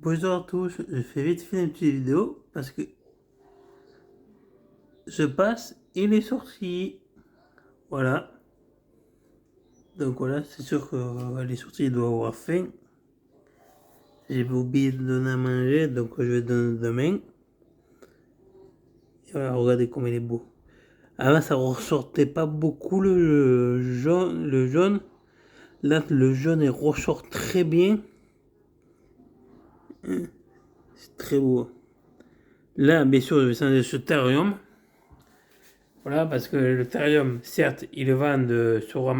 Bonjour à tous, je fais vite fait une petite vidéo parce que je passe, il est sorti. Voilà. Donc voilà, c'est sûr qu'elle est sortie, il doit avoir faim. J'ai oublié de donner à manger, donc je vais donner demain. Et voilà, regardez comme il est beau. Avant, ça ressortait pas beaucoup le jaune. Là, le jaune, il ressort très bien. C'est très beau. Là, bien sûr, je vais changer ce terrarium. Voilà, parce que le Therium, certes, ils le vendent sur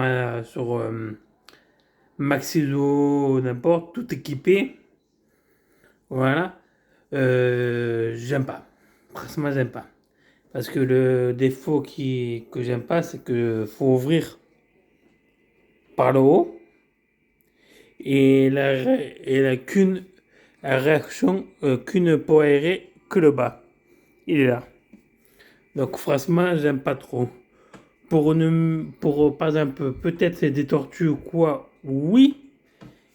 Maxiso, n'importe, tout équipé. Voilà. J'aime pas. Franchement, j'aime pas. Parce que le défaut que j'aime pas, c'est que faut ouvrir par le haut et elle a qu'une réaction, qu'une pour aérer que le bas. Il est là. Donc franchement, j'aime pas trop. Pour par exemple, peut-être c'est des tortues ou quoi, oui,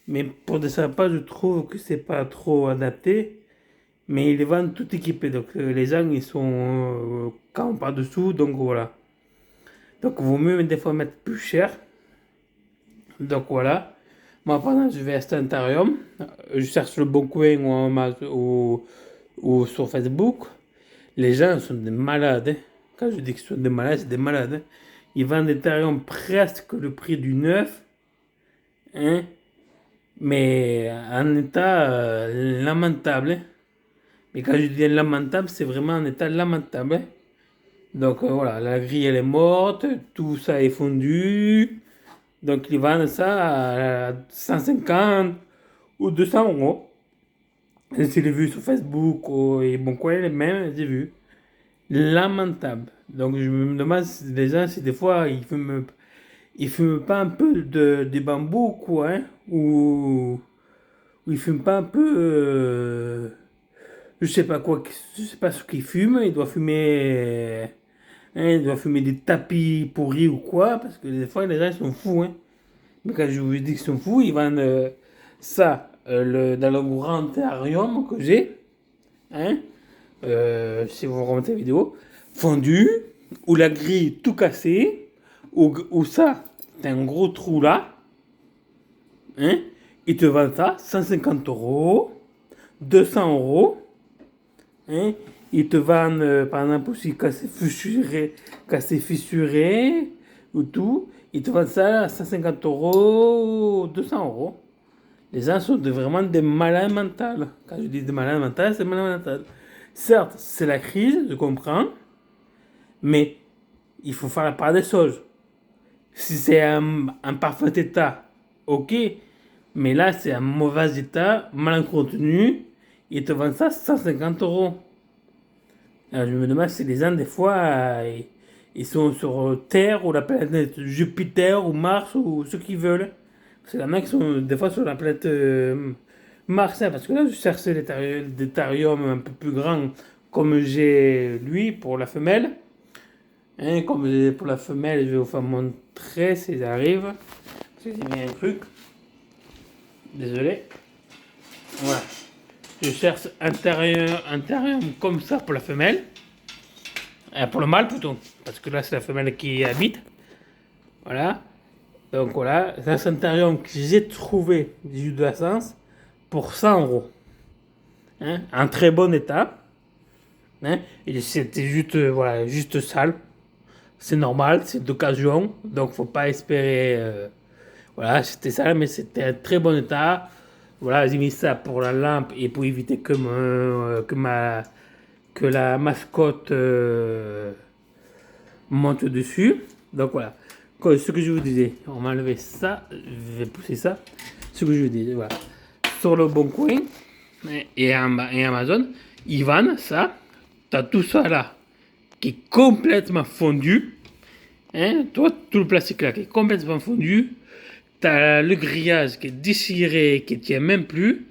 mais pour des sapins, je trouve que c'est pas trop adapté. Mais ils les vendent tout équipés, donc les angles ils sont quand par dessous, donc voilà. Donc vaut mieux des fois mettre plus cher. Donc voilà. Moi pendant je vais à Stantarium, je cherche le bon coin ou sur Facebook. Les gens sont des malades, hein. Quand je dis qu'ils sont des malades, c'est des malades, hein. Ils vendent des terrariums presque le prix du neuf, hein, mais en état lamentable, hein. Mais quand je dis lamentable, c'est vraiment en état lamentable, hein. Donc voilà, la grille elle est morte, tout ça est fondu. Donc ils vendent ça à 150 ou 200 euros. Je l'ai vu sur Facebook et bon quoi, les mêmes, j'ai vu. Lamentable. Donc je me demande si les gens, si des fois ils fument pas un peu de bambou, quoi, hein, ou ils fument pas un peu, je sais pas quoi, je sais pas ce qu'ils fument, ils doivent fumer, hein, ils doivent fumer des tapis pourris ou quoi, parce que des fois les gens ils sont fous, hein. Mais quand je vous dis qu'ils sont fous, ils vendent ça dans le grand terrarium que j'ai, hein, si vous remontez la vidéo, fondu, ou la grille tout cassée, ou ça, t'as un gros trou là, hein, ils te vendent ça 150 euros, 200 euros, hein, ils te vendent par exemple aussi cassé fissuré, ou tout, ils te vendent ça à 150 euros, 200 euros. Les gens sont vraiment des malades mentales. Quand je dis des malades mentales, c'est malades mentales. Certes, c'est la crise, je comprends, mais il faut faire la part des choses. Si c'est un parfait état, ok, mais là c'est un mauvais état, mal entretenu, ils te vendent ça 150 euros. Alors je me demande si les gens, des fois, ils sont sur Terre ou la planète Jupiter ou Mars ou ce qu'ils veulent. Parce qu'il y en a qui sont des fois sur la planète Mars, hein, parce que là je cherchais des thariums un peu plus grands comme j'ai lui pour la femelle. Hein, comme j'ai pour la femelle, je vais vous faire montrer si j'arrive. Parce que j'ai mis un truc. Désolé. Voilà. Je cherche un tharium comme ça pour la femelle. Pour le mâle plutôt. Parce que là c'est la femelle qui habite. Voilà. Donc voilà. C'est un tharium que j'ai trouvé, j'ai eu de la chance, pour 100 euros. Hein, en très bon état. Hein, et c'était juste, voilà, juste sale. C'est normal, c'est d'occasion, donc faut pas espérer. Voilà, c'était sale, mais c'était un très bon état. Voilà, j'ai mis ça pour la lampe et pour éviter que la mascotte monte dessus. Donc voilà. Ce que je vous disais, on va enlever ça, je vais pousser ça. Ce que je vous disais, voilà. Sur le bon coin et Amazon, ils vendent ça. T'as tout ça là qui est complètement fondu. Hein, toi, tout le plastique là qui est complètement fondu. T'as le grillage qui est déchiré, qui tient même plus.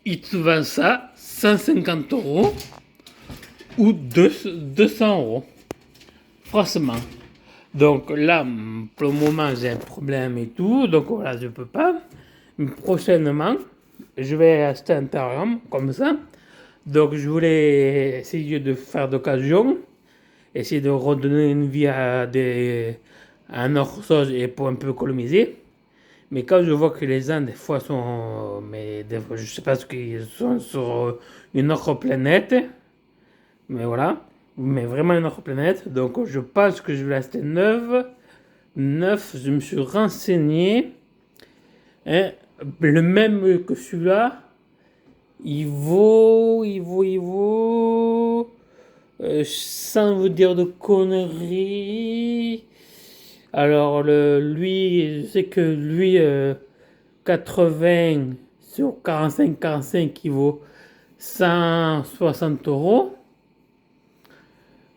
Ils te vendent ça 150 euros ou 200 euros. Franchement. Donc là, pour le moment, j'ai un problème et tout. Donc voilà, je peux pas. Mais prochainement, je vais acheter un terrarium comme ça. Donc je voulais essayer de faire d'occasion, essayer de redonner une vie à un orsage et pour un peu économiser. Mais quand je vois que les gens, des fois, sont. Mais des fois, je sais pas ce qu'ils sont sur une autre planète. Mais voilà. Mais vraiment une autre planète. Donc je pense que je vais acheter neuve. Neuf, je me suis renseigné. Hein, le même que celui-là, sans vous dire de conneries. Alors, lui, je sais que lui, 80 sur 45 il vaut 160 euros.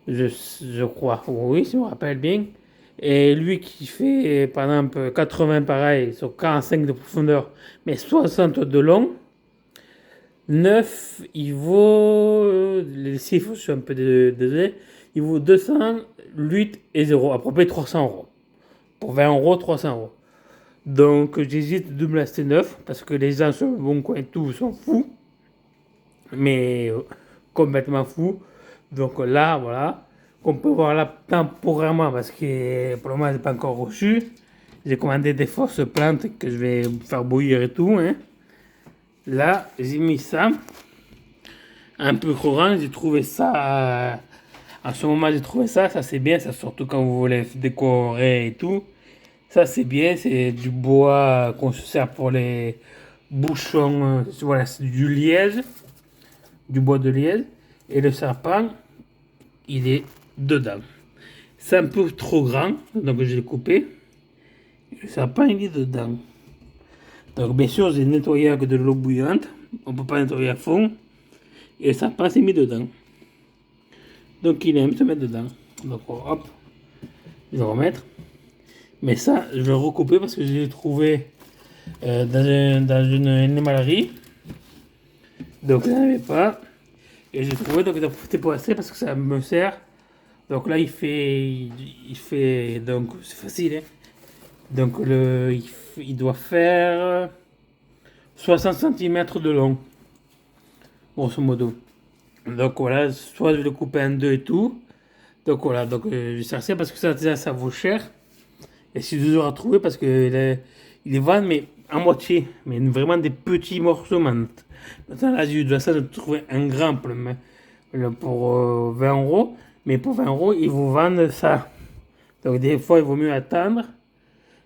Je crois, oui, si je me rappelle bien. Et lui qui fait, par exemple, 80 pareil, sur 45 de profondeur, mais 60 de long. 9 il vaut, les chiffres, je suis un peu désolé, il vaut 208 et 0, à peu près 300 euros. Pour 20 euros, 300 euros. Donc j'hésite de me l'acheter neuf, parce que les gens sur le bon coin et tout sont fous. Mais complètement fous. Donc là, voilà, qu'on peut voir là temporairement, parce que pour le moment, je n'ai pas encore reçu. J'ai commandé des fausses plantes que je vais faire bouillir et tout. Hein. Là, j'ai mis ça. Un peu courant, j'ai trouvé ça. En ce moment, j'ai trouvé ça. Ça, c'est bien. Ça, surtout quand vous voulez décorer et tout. Ça, c'est bien. C'est du bois qu'on se sert pour les bouchons. Voilà, c'est du liège. Du bois de liège. Et le serpent, il est dedans. C'est un peu trop grand. Donc, je l'ai coupé. Le serpent, il est dedans. Donc, bien sûr, j'ai nettoyé avec de l'eau bouillante. On ne peut pas nettoyer à fond. Et le serpent s'est mis dedans. Donc il aime se mettre dedans. Donc hop, je vais remettre. Mais ça, je vais recouper parce que je l'ai trouvé dans une animalerie. Donc il n'y en avait pas. Et j'ai trouvé, donc j'en ai profité pour acheter parce que ça me sert. Donc là il fait donc c'est facile. Hein. Donc il doit faire 60 cm de long, grosso modo. Donc voilà, soit je le coupe en deux et tout. Donc voilà, donc je cherchais parce que ça déjà ça vaut cher. Et c'est dur à trouver parce qu'il est vendu mais à moitié. Mais vraiment des petits morceaux maintenant là j'ai eu de ça de trouver un grand pour 20 euros. Mais pour 20 euros, ils vous vendent ça. Donc des fois il vaut mieux attendre.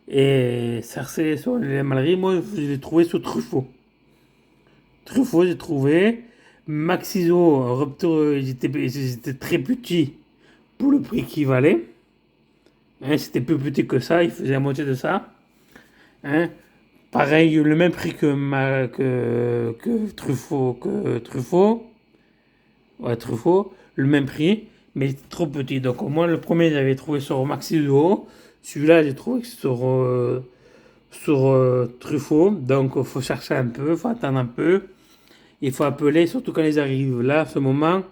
Et chercher sur les maleries, moi je l'ai trouvé sur Truffaut. Truffaut j'ai trouvé. Maxiso, Rupture, ils étaient très petits pour le prix qu'il valait. Hein, c'était plus petit que ça, il faisait la moitié de ça. Hein. Pareil, le même prix que Truffaut, Ouais, Truffaut, le même prix, mais trop petit. Donc, au moins, le premier, j'avais trouvé sur Maxi Duo. Celui-là, j'ai trouvé sur Truffaut. Donc, il faut chercher un peu, il faut attendre un peu. Il faut appeler, surtout quand ils arrivent. Là, à ce moment,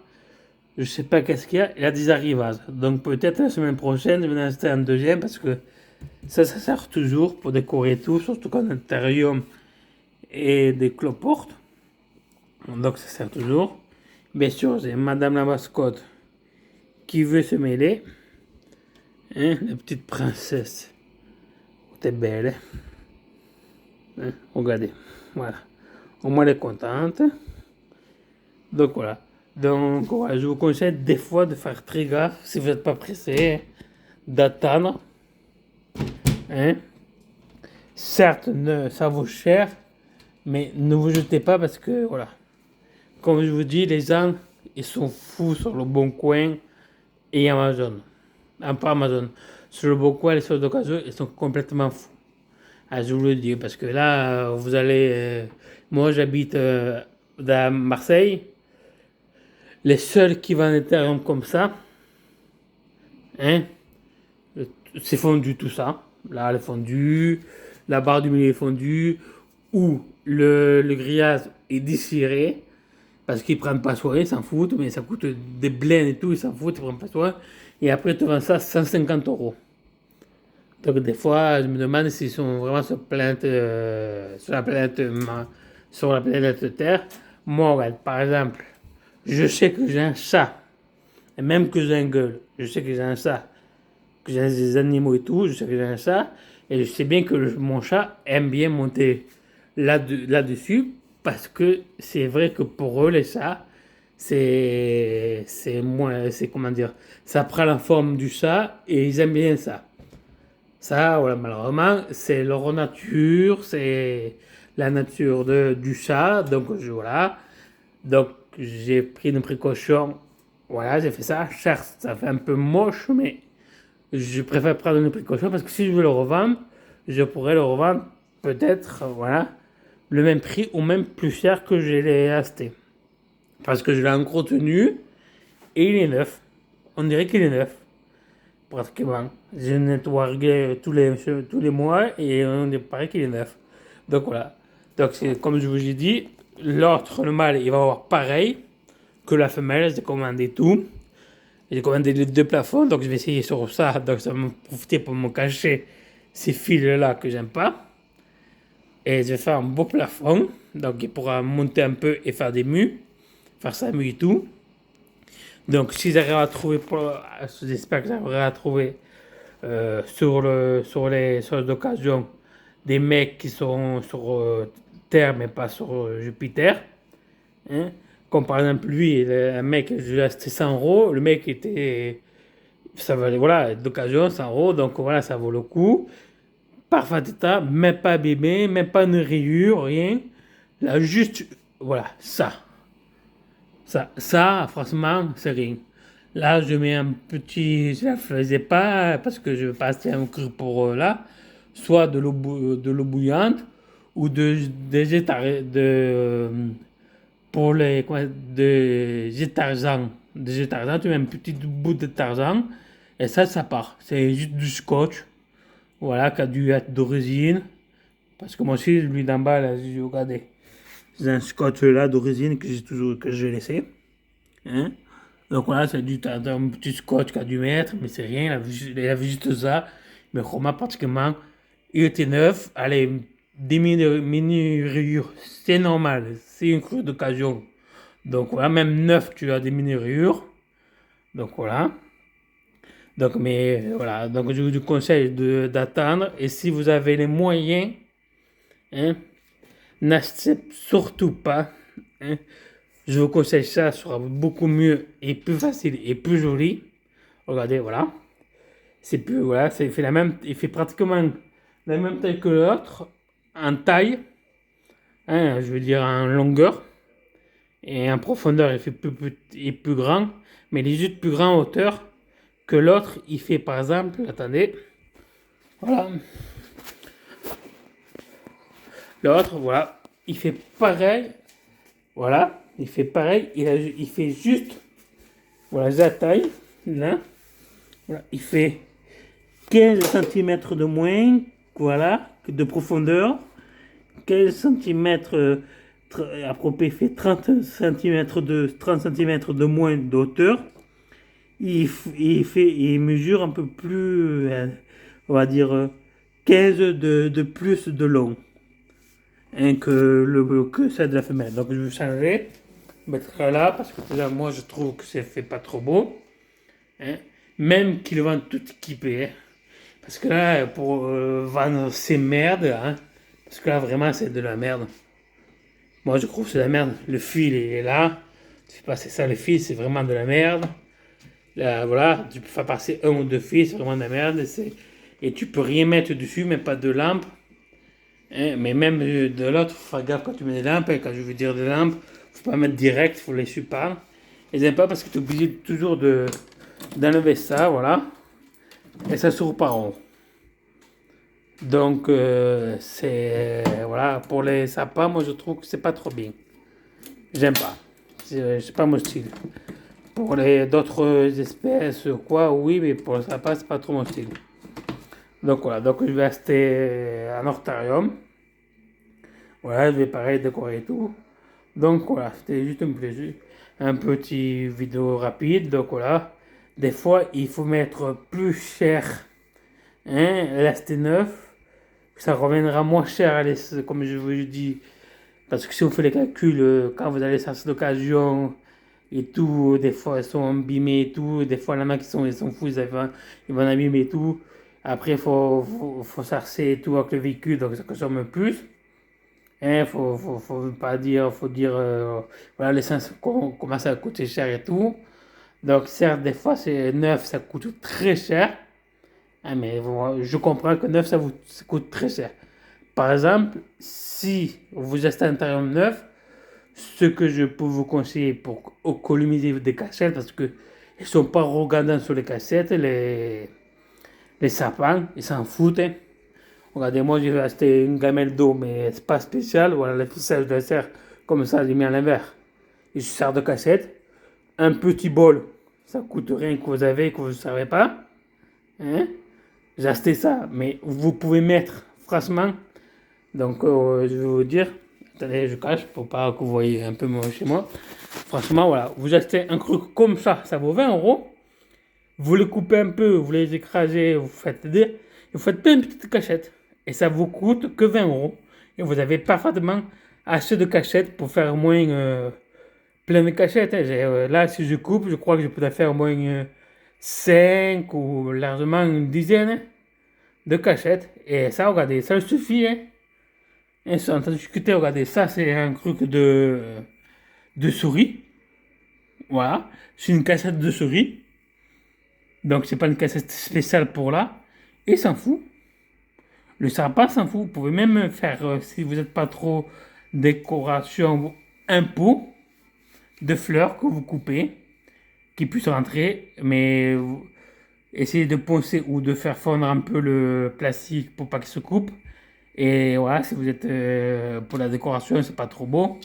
je sais pas qu'est-ce qu'il y a. Il y a des arrivages. Donc, peut-être la semaine prochaine, je vais en acheter un deuxième parce que ça sert toujours pour décorer tout, surtout quand on a un terrarium et des cloportes. Donc, ça sert toujours. Bien sûr, j'ai Madame la mascotte qui veut se mêler. Hein, la petite princesse. T'es belle. Hein, regardez. Voilà. Au moins, elle est contente. Donc, voilà. Donc, voilà, je vous conseille des fois de faire très gaffe si vous n'êtes pas pressé, d'attendre. Hein. Certes, ça vaut cher, mais ne vous jetez pas parce que, voilà. Comme je vous dis, les gens, ils sont fous sur le bon coin et Amazon. Pas Amazon. Sur le bon coin, les choses d'occasion, ils sont complètement fous. Ah, je vous le dis, parce que là, vous allez. Moi, j'habite à Marseille. Les seuls qui vendent des terrains comme ça, hein, c'est fondu tout ça. Là, le fondu, la barre du milieu est fondue, ou le grillage est déchiré, parce qu'ils prennent pas soin, ils s'en foutent, mais ça coûte des blends et tout, ils s'en foutent, ils prennent pas soin. Et après, ils te vendent ça 150 euros. Donc, des fois, je me demande s'ils sont vraiment sur la planète sur la planète Terre. Moi, regarde, par exemple, je sais que j'ai un chat, et même que j'ai un gueule, je sais que j'ai un chat, que j'ai des animaux et tout, je sais que j'ai un chat, et je sais bien que mon chat aime bien monter là-dessus, parce que c'est vrai que pour eux, les chats, c'est moins, c'est comment dire, ça prend la forme du chat, et ils aiment bien ça. Ça, voilà, malheureusement, c'est leur nature, c'est la nature du chat, donc voilà. Donc j'ai pris une précaution, voilà, j'ai fait ça. Certes, ça fait un peu moche, mais je préfère prendre une précaution parce que si je veux le revendre, je pourrais le revendre peut-être, voilà, le même prix ou même plus cher que je l'ai acheté. Parce que je l'ai entretenu et il est neuf. On dirait qu'il est neuf, pratiquement. Je nettoie tous les mois et on paraît qu'il est neuf. Donc voilà. Donc c'est comme je vous ai dit, l'autre, le mâle, il va avoir pareil que la femelle. J'ai commandé tout. J'ai commandé les deux plafonds, donc je vais essayer sur ça. Donc ça va me profiter pour me cacher ces fils-là que j'aime pas. Et je vais faire un beau plafond. Donc il pourra monter un peu et faire des mues. Faire sa mue et tout. Donc si j'arrive à trouver, j'espère que j'arriverai à trouver sur les occasions des mecs qui sont sur Terre mais pas sur Jupiter. Hein. Comme par exemple lui, un mec, je lui ai acheté 100 euros, le mec était, ça valait, voilà, d'occasion 100 euros, donc voilà, ça vaut le coup. Parfait état, même pas abîmé, même pas une rayure, rien. Là, juste, voilà, ça, franchement, c'est rien. Là, je mets un petit, je la faisais pas parce que je veux pas acheter un cru pour là, soit de l'eau bouillante ou des pour les de tarzan. De tarzan, tu mets un petit bout de tarzan et ça part. C'est juste du scotch, voilà, qui a dû être d'origine. Parce que moi aussi, lui d'en bas, là, j'ai regardé. C'est un scotch là d'origine que j'ai toujours que j'ai laissé. Hein? Donc voilà, c'est un petit scotch qu'il a dû mettre, mais c'est rien, il avait juste ça. Mais Roma, pratiquement, il était neuf. Allez, des mini rayures, c'est normal, c'est une crue d'occasion. Donc voilà, même neuf, tu as des mini rayures. Donc voilà. Donc, mais voilà, donc je vous conseille d'attendre. Et si vous avez les moyens, hein, n'achetez surtout pas. Hein. Je vous conseille ça, ça sera beaucoup mieux et plus facile et plus joli. Regardez, voilà. C'est plus, voilà, ça fait il fait pratiquement la même taille que l'autre, en taille, hein, je veux dire en longueur, et en profondeur, il fait plus grand, mais il est juste plus grand en hauteur que l'autre. Il fait par exemple, attendez, voilà, l'autre, voilà, il fait pareil, voilà, il fait pareil, il fait juste, voilà, la taille, là, voilà, il fait 15 cm de moins, voilà, de profondeur, 15 cm, à propos, il fait 30 cm de moins de hauteur. Il mesure un peu plus, on va dire, 15 de plus de long, hein, que celle de la femelle. Donc je vais changer, mettre là, parce que là, moi, je trouve que ça fait pas trop beau. Hein. Même qu'ils vendent tout équipé. Hein. Parce que là, pour vendre ces merdes, hein, parce que là, vraiment, c'est de la merde. Moi, je trouve que c'est de la merde. Le fil, il est là. Je sais pas, c'est ça, le fil, c'est vraiment de la merde. Là, voilà, tu peux faire passer un ou deux fils, c'est vraiment de la merde. Et tu peux rien mettre dessus, même pas de lampe. Hein, mais même de l'autre, faut faire gaffe quand tu mets des lampes. Hein, quand je veux dire des lampes, faut pas mettre direct, faut les super. Et j'aime pas parce que tu es obligé toujours d'enlever ça, voilà. Et ça s'ouvre par rond. Donc, c'est. Voilà, pour les sapins, moi je trouve que c'est pas trop bien. J'aime pas. C'est pas mon style. Pour les d'autres espèces, quoi, oui, mais pour le sapin, c'est pas trop mon style. Donc voilà, donc je vais acheter un hortarium. Voilà, je vais pareil décorer et tout. Donc voilà, c'était juste un plaisir. Un petit vidéo rapide. Donc voilà, des fois il faut mettre plus cher, hein, l'acheter neuf. Ça reviendra moins cher, comme je vous dis, Parce que si on fait les calculs, quand vous allez chercher l'occasion et tout, des fois elles sont abîmées et tout, des fois il y en a qui sont, ils sont fous, ils vont abîmer et tout. Après, faut chercher et tout avec le véhicule, donc ça consomme plus. Hein, faut pas dire, faut dire, voilà, l'essence commence à coûter cher et tout. Donc, certes, des fois, c'est neuf, ça coûte très cher. Hein, mais bon, je comprends que neuf, ça coûte très cher. Par exemple, si vous achetez un terrain neuf, ce que je peux vous conseiller pour économiser des cassettes, parce que ils sont pas regardants sur les cassettes, les sapins, ils s'en foutent. Hein. Regardez, moi j'ai acheté une gamelle d'eau, mais c'est pas spécial. Voilà, le fissage de serre, comme ça, j'ai mis à l'envers. Et je sers de cassette. Un petit bol, ça coûte rien que vous avez, que vous ne savez pas. Hein? J'ai acheté ça, mais vous pouvez mettre, franchement, donc je vais vous dire, attendez, je cache pour pas que vous voyez un peu chez moi. Franchement, voilà, vous achetez un truc comme ça vaut 20 euros. Vous les coupez un peu, vous les écrasez, vous faites plein de petites cachettes. Et ça vous coûte que 20 euros. Et vous avez parfaitement assez de cachettes pour faire au moins plein de cachettes. Hein. Là, si je coupe, je crois que je pourrais faire au moins 5 ou largement une dizaine hein, de cachettes. Et ça, regardez, ça suffit. Hein. Et sont en train de discuter, regardez, ça c'est un truc de souris. Voilà, c'est une cassette de souris. Donc c'est pas une cassette spéciale pour là. Et s'en fout. Le sapin s'en fout. Vous pouvez même faire, si vous n'êtes pas trop décoration, un pot de fleurs que vous coupez, qui puisse rentrer, mais essayez de poncer ou de faire fondre un peu le plastique pour pas qu'il se coupe. Et voilà, si vous êtes pour la décoration, c'est pas trop beau.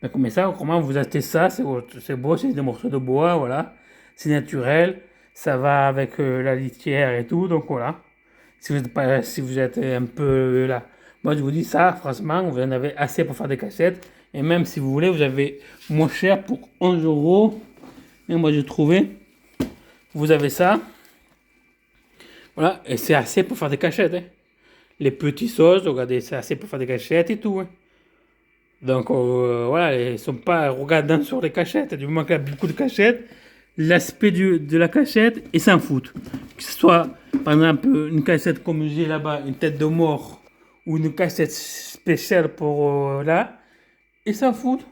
Donc, mais ça, comment vous achetez ça, c'est beau, c'est des morceaux de bois, voilà. C'est naturel, ça va avec la litière et tout, donc voilà. Si vous êtes un peu là. Moi, je vous dis ça, franchement, vous en avez assez pour faire des cassettes. Et même si vous voulez, vous avez moins cher pour 11 euros. Et moi, j'ai trouvé, vous avez ça. Voilà, et c'est assez pour faire des cachettes. Hein. Les petits sauces, regardez, c'est assez pour faire des cachettes et tout. Hein. Donc voilà, ils ne sont pas regardants sur les cachettes. Du moment qu'il y a beaucoup de cachettes, l'aspect de la cachette, ils s'en foutent. Que ce soit, par exemple, une cachette comme j'ai là-bas, une tête de mort, ou une cachette spéciale pour là, ils s'en foutent.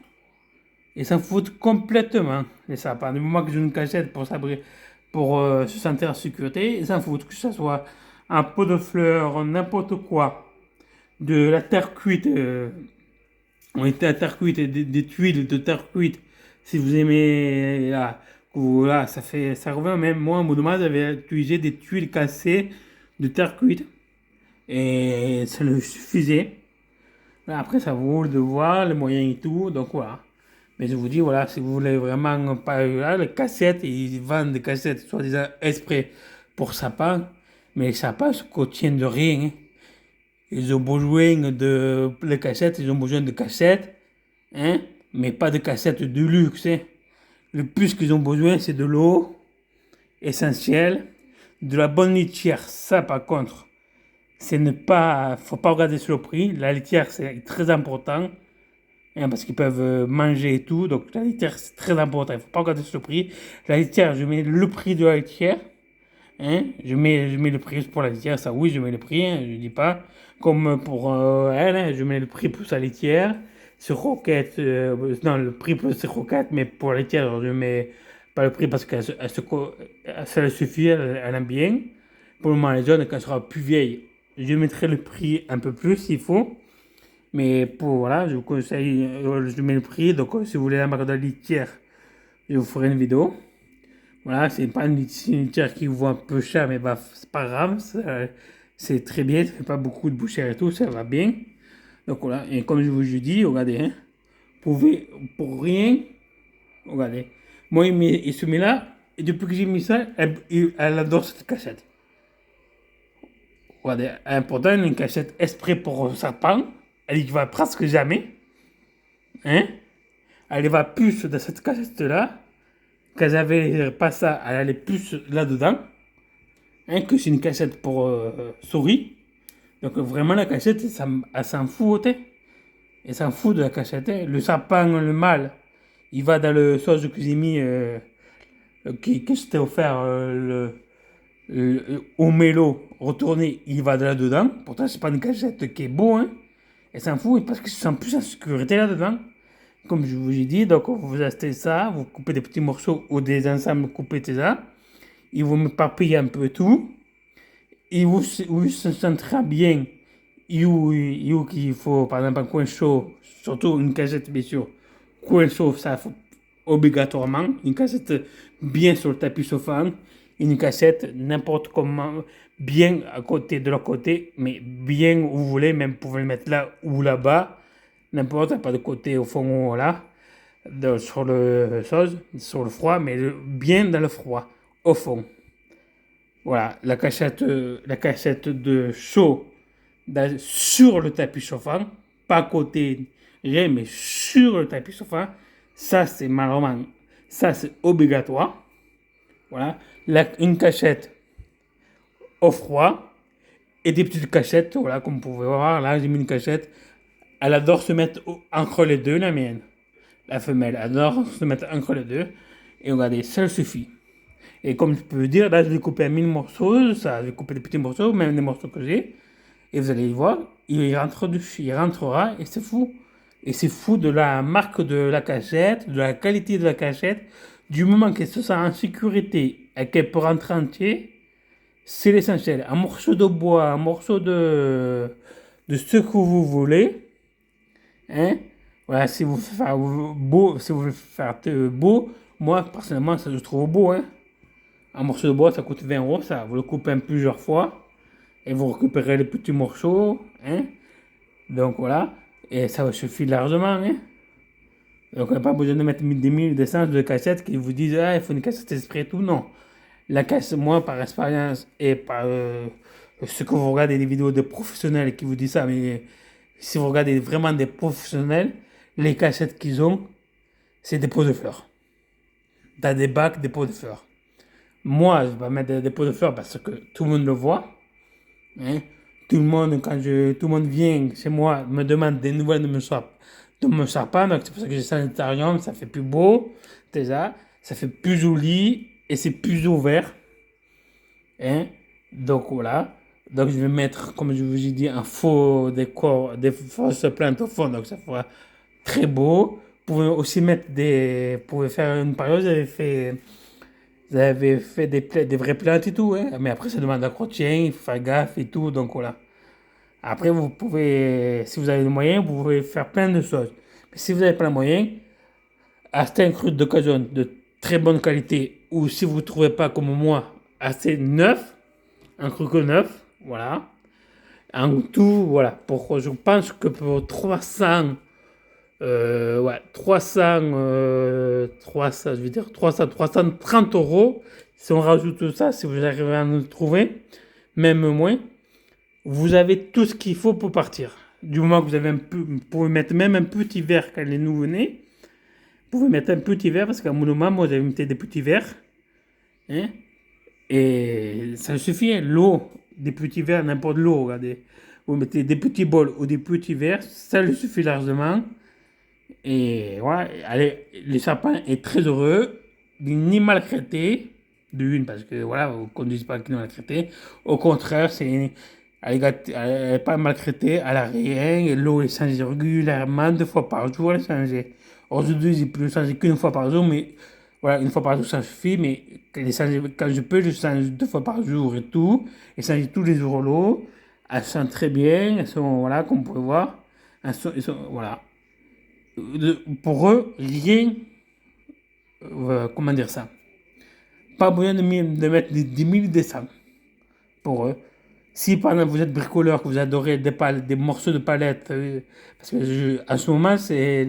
Ils s'en foutent complètement, les sapins. Du moment que j'ai une cachette pour se sentir en sécurité, ils s'en foutent. Que ce soit un pot de fleurs, n'importe quoi, de la terre cuite. On était à terre cuite, des tuiles de terre cuite. Si vous aimez, là, voilà, ça revient même. Moi, en mode j'avais utilisé des tuiles cassées de terre cuite. Et ça le suffisait. Après, ça vaut de voir les moyens et tout. Donc voilà. Mais je vous dis, voilà, si vous voulez vraiment pas. Là, les cassettes, ils vendent des cassettes, soi-disant exprès pour sapin. Mais les sapins se contiennent de rien. Hein. Ils ont besoin de les cassettes, ils ont besoin de cassettes, hein, mais pas de cassettes de luxe. Hein. Le plus qu'ils ont besoin, c'est de l'eau essentielle, de la bonne litière. Ça, par contre, faut pas regarder sur le prix. La litière, c'est très important, hein, parce qu'ils peuvent manger et tout. Donc la litière, c'est très important. Il faut pas regarder sur le prix. La litière, je mets le prix de la litière. Hein, je mets le prix pour la litière, ça oui, je mets le prix, hein, je dis pas. Comme pour elle, hein, je mets le prix pour sa litière. Sur Roquette, non, le prix pour ses roquettes, mais pour la litière, je mets pas le prix parce ça le suffit, elle aime bien. Pour le moment, les jeunes, quand elle sera plus vieille, je mettrai le prix un peu plus s'il faut. Mais pour, voilà, je vous conseille, je mets le prix. Donc, si vous voulez la marque de la litière, je vous ferai une vidéo. Voilà, c'est pas une litière qui vous vaut un peu cher, mais bah, c'est pas grave, c'est très bien, ça fait pas beaucoup de bouchères et tout, ça va bien. Donc voilà, et comme je vous dis, regardez, hein, vous pouvez, pour rien, regardez, moi il se met là, et depuis que j'ai mis ça, elle adore cette cachette. Regardez, important, une cachette exprès pour un serpent, elle y va presque jamais, hein, elle va plus dans cette cachette-là, quand j'avais pas ça, elle allait plus là-dedans. Hein, que c'est une cachette pour souris. Donc vraiment la cachette, elle s'en fout. Hein. Ils s'en foutent de la cachette. Hein. Le sapin, le mâle, il va dans le sauce que j'ai mis, que je t'ai offert, au mélo retourné, il va de là-dedans. Pourtant, c'est pas une cachette qui est beau, hein. Elle s'en fout parce qu'ils se sentent plus en sécurité là-dedans. Comme je vous ai dit, donc vous achetez ça, vous coupez des petits morceaux ou des ensembles coupés, tout ça. Ils vous éparpillent un peu tout. Et vous se sentira bien. Et où qu'il faut, par exemple, un coin chaud, surtout une cachette, bien sûr. Coin chaud, ça faut obligatoirement. Une cachette bien sur le tapis chauffant. Une cachette n'importe comment, bien à côté de leur côté, mais bien où vous voulez, même vous pouvez le mettre là ou là-bas. N'importe, pas de côté au fond ou là, sur le chose, sur le froid, mais bien dans le froid, au fond. Voilà, la cachette de chaud sur le tapis chauffant, pas à côté, rien, mais sur le tapis chauffant, ça c'est malheureusement, ça c'est obligatoire. Voilà, une cachette au froid et des petites cachettes, voilà, comme vous pouvez voir, là j'ai mis une cachette. Elle adore se mettre entre les deux, la mienne. La femelle adore se mettre entre les deux. Et regardez, ça suffit. Et comme je peux dire, là, je vais couper à 1000 morceaux. Ça, je vais couper des petits morceaux, même des morceaux que j'ai. Et vous allez voir, il rentre dessus. Il rentrera et c'est fou. Et c'est fou de la marque de la cachette, de la qualité de la cachette. Du moment qu'elle se sent en sécurité et qu'elle peut rentrer entier, c'est l'essentiel. Un morceau de bois, un morceau de ce que vous voulez. Hein? Voilà, si vous faites beau, si vous voulez faire beau, moi personnellement ça je trouve beau. Hein? Un morceau de bois ça coûte 20 euros, ça vous le coupez en plusieurs fois et vous récupérez les petits morceaux. Hein? Donc voilà, et ça vous suffit largement. Hein? Donc on n'a pas besoin de mettre des mille des cents de cassettes qui vous disent ah il faut une cassette esprit et tout. Non, la cassette, moi par expérience et par ce que vous regardez des vidéos de professionnels qui vous disent ça, mais si vous regardez vraiment des professionnels, les cassettes qu'ils ont, c'est des pots de fleurs. Dans des bacs, des pots de fleurs. Moi, je vais pas mettre des pots de fleurs parce que tout le monde le voit. Hein. Tout le monde, tout le monde vient chez moi, me demande des nouvelles de mon sapin. Donc c'est pour ça que j'ai ça à l'intérieur, ça fait plus beau. Déjà, ça fait plus joli et c'est plus ouvert. Hein. Donc voilà. Donc je vais mettre, comme je vous ai dit, un faux décor, des fausses plantes au fond. Donc ça fera très beau. Vous pouvez aussi mettre des... Vous pouvez faire une période, vous avez fait des vraies plantes et tout. Hein? Mais après ça demande d'entretien, il faut faire gaffe et tout. Donc voilà. Après vous pouvez, si vous avez les moyens, vous pouvez faire plein de choses. Mais si vous n'avez pas les moyens, achetez un cru d'occasion de très bonne qualité. Ou si vous ne trouvez pas comme moi, assez neuf, un cru neuf. Voilà. En tout, voilà. Je pense que pour 300, ouais, 300, je veux dire 330 euros, si on rajoute tout ça, si vous arrivez à nous trouver, même moins, vous avez tout ce qu'il faut pour partir. Du moment que vous avez un peu, vous pouvez mettre même un petit verre quand les nous venez. Vous pouvez mettre un petit verre parce qu'à mon moment, moi, j'avais mis des petits verres. Hein? Et ça suffit, hein. L'eau, des petits verres, n'importe l'eau, regardez. Vous mettez des petits bols ou des petits verres, ça lui suffit largement. Et voilà, allez, le sapin est très heureux, ni maltraité, d'une, parce que voilà, vous ne conduisez pas qu'il est maltraité. Au contraire, elle est pas maltraitée, elle n'a rien, et l'eau est changée régulièrement, 2 fois par jour, elle est changée. Aujourd'hui, j'ai pu le changer qu'une fois par jour, mais voilà, une fois par jour, ça suffit, mais quand je peux, je change 2 fois par jour et tout, et change tous les jours l'eau. Elles sont très bien, elles sont, voilà, comme vous pouvez voir, voilà. Pour eux, rien, comment dire ça, pas besoin de mettre des mille des cents pour eux. Si par exemple vous êtes bricoleur, que vous adorez des morceaux de palette, parce que en ce moment c'est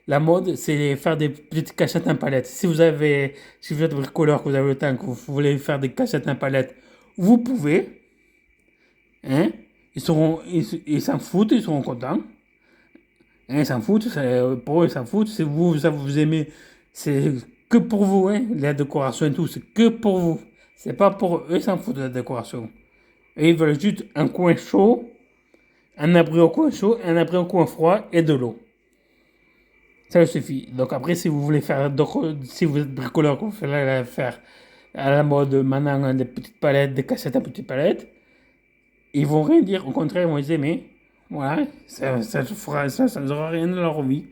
la mode, c'est faire des petites cachettes en palette. Si vous êtes bricoleur, que vous avez le temps, que vous voulez faire des cachettes en palette, vous pouvez. Hein? Ils s'en foutent, ils seront contents. Hein, ils s'en foutent, pour eux, ils s'en foutent. C'est vous, ça vous aimez. C'est que pour vous, hein, la décoration et tout. C'est que pour vous. C'est pas pour eux, ils s'en foutent de la décoration. Et ils veulent juste un coin chaud, un abri au coin chaud, un abri au coin froid et de l'eau. Ça suffit. Donc après, si vous voulez faire, si vous êtes bricoleur, que vous voulez faire à la mode maintenant des petites palettes, des cassettes à petites palettes, ils vont rien dire. Au contraire, ils vont dire, mais voilà, ça ne aura rien dans leur vie.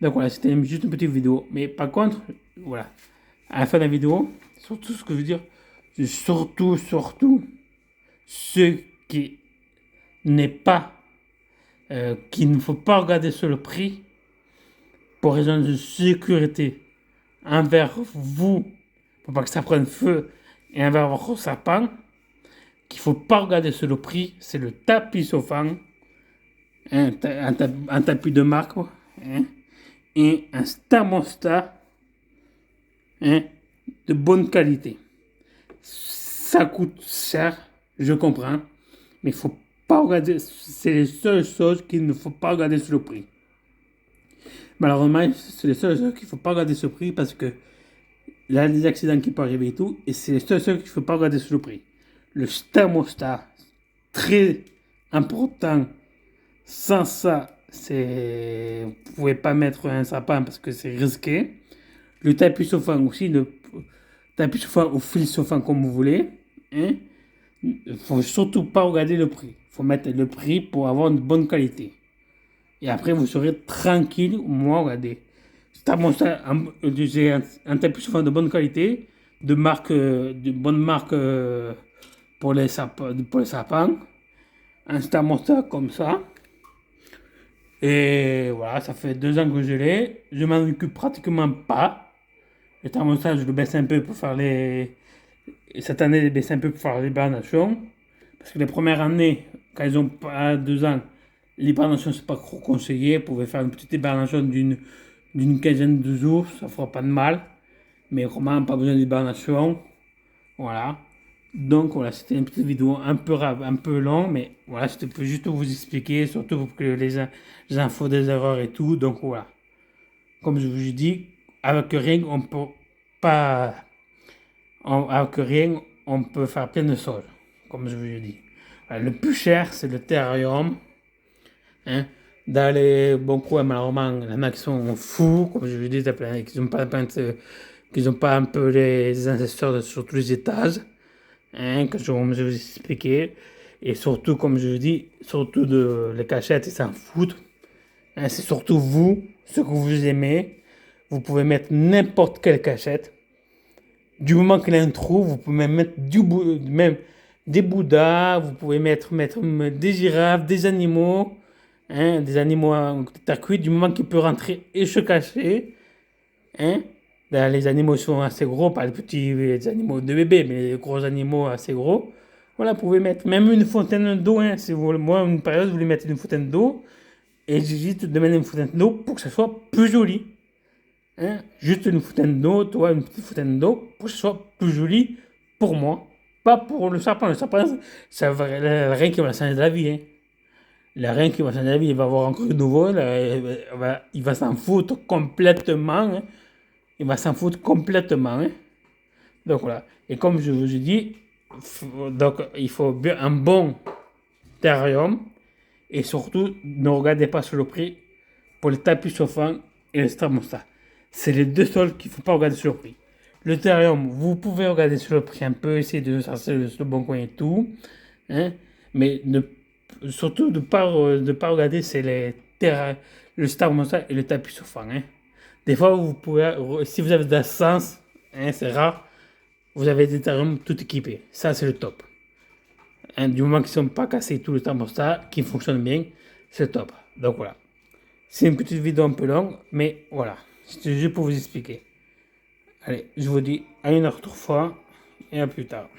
Donc voilà, c'était juste une petite vidéo. Mais par contre, voilà, à la fin de la vidéo, surtout ce que je veux dire, c'est surtout, ce qui n'est pas, qu'il ne faut pas regarder sur le prix pour raison de sécurité envers vous, pour pas que ça prenne feu, et envers votre sapin, qu'il ne faut pas regarder sur le prix, c'est le tapis chauffant, un tapis de marque, hein, et un thermostat, hein, de bonne qualité. Ça coûte cher, je comprends, mais il faut pas regarder, c'est les seules choses qu'il ne faut pas regarder sur le prix. Malheureusement, c'est les seules choses qu'il ne faut pas regarder sur le prix parce que il y a des accidents qui peuvent arriver et tout, et c'est les seules choses qu'il ne faut pas regarder sur le prix. Le thermostat, très important. Sans ça, vous pouvez pas mettre un sapin parce que c'est risqué. Le tapis chauffant aussi, le tapis chauffant ou fil chauffant comme vous voulez. Hein? Il faut surtout pas regarder le prix. Il faut mettre le prix pour avoir une bonne qualité. Et après, vous serez tranquille. Moi, regardez. J'ai un tapis chauffant de bonne qualité, de bonne marque pour les sapins. Un thermostat comme ça. Et voilà, ça fait 2 ans que je l'ai. Je m'en occupe pratiquement pas. Le thermostat, je le baisse un peu pour faire les. Cette année, je le baisse un peu pour faire l'hibernation. Parce que les premières années, quand ils ont pas 2 ans, l'hibernation, c'est pas trop conseillé. Vous pouvez faire une petite hibernation d'une quinzaine de jours, ça fera pas de mal. Mais vraiment, pas besoin d'hibernation. Voilà. Donc voilà, c'était une petite vidéo un peu rave, un peu long, mais voilà, c'était pour juste vous expliquer, surtout pour que les infos des erreurs et tout. Donc voilà. Comme je vous ai dit, avec rien, on peut pas. Avec rien, on peut faire plein de choses. Comme je vous ai dit. Voilà, le plus cher, c'est le terrarium. Hein. Dans les bons coins, malheureusement, il y en a qui sont fous, comme je vous dis, qui n'ont pas, qui n'ont pas un peu les ancêtres sur tous les étages, hein, comme je vous ai expliqué. Et surtout, comme je vous dis, surtout les cachettes, ils s'en foutent. Hein, c'est surtout vous, ce que vous aimez. Vous pouvez mettre n'importe quelle cachette. Du moment qu'il y a un trou, vous pouvez même mettre même des bouddhas, vous pouvez mettre des girafes, des animaux. Hein, des animaux en terre cuite, du moment qu'il peut rentrer et se cacher. Hein, ben, les animaux sont assez gros, pas les petits les animaux de bébé, mais les gros animaux assez gros. Voilà, vous pouvez mettre même une fontaine d'eau. Hein, si vous, moi, une période, je voulais mettre une fontaine d'eau. Et j'ai juste de mettre une fontaine d'eau pour que ça soit plus joli. Hein, juste une fontaine d'eau, toi, une petite fontaine d'eau, pour que ça soit plus joli pour moi. Pas pour le sapin. Le sapin, ça va rien qui va changer de la vie. Hein. Il n'y a rien qui va changer la vie, il va avoir encore de nouveau, il va s'en foutre complètement. Hein. Il va s'en foutre complètement. Hein. Donc voilà. Et comme je vous ai dit, donc, il faut bien un bon terrarium. Et surtout, ne regardez pas sur le prix pour le tapis chauffant et le thermostat. C'est les deux seuls qu'il ne faut pas regarder sur le prix. Le terrarium, vous pouvez regarder sur le prix un peu, essayer de chercher le bon coin et tout. Hein, mais surtout de ne pas regarder, c'est le thermostat et le tapis chauffant. Hein. Des fois, vous pouvez, si vous avez de la chance, hein, c'est rare, vous avez des terrariums tout équipés. Ça, c'est le top. Hein, du moment qu'ils ne sont pas cassés tout le thermostat, qu'ils fonctionnent bien, c'est top. Donc voilà. C'est une petite vidéo un peu longue, mais voilà. C'était juste pour vous expliquer. Allez, je vous dis à une autre fois et à plus tard.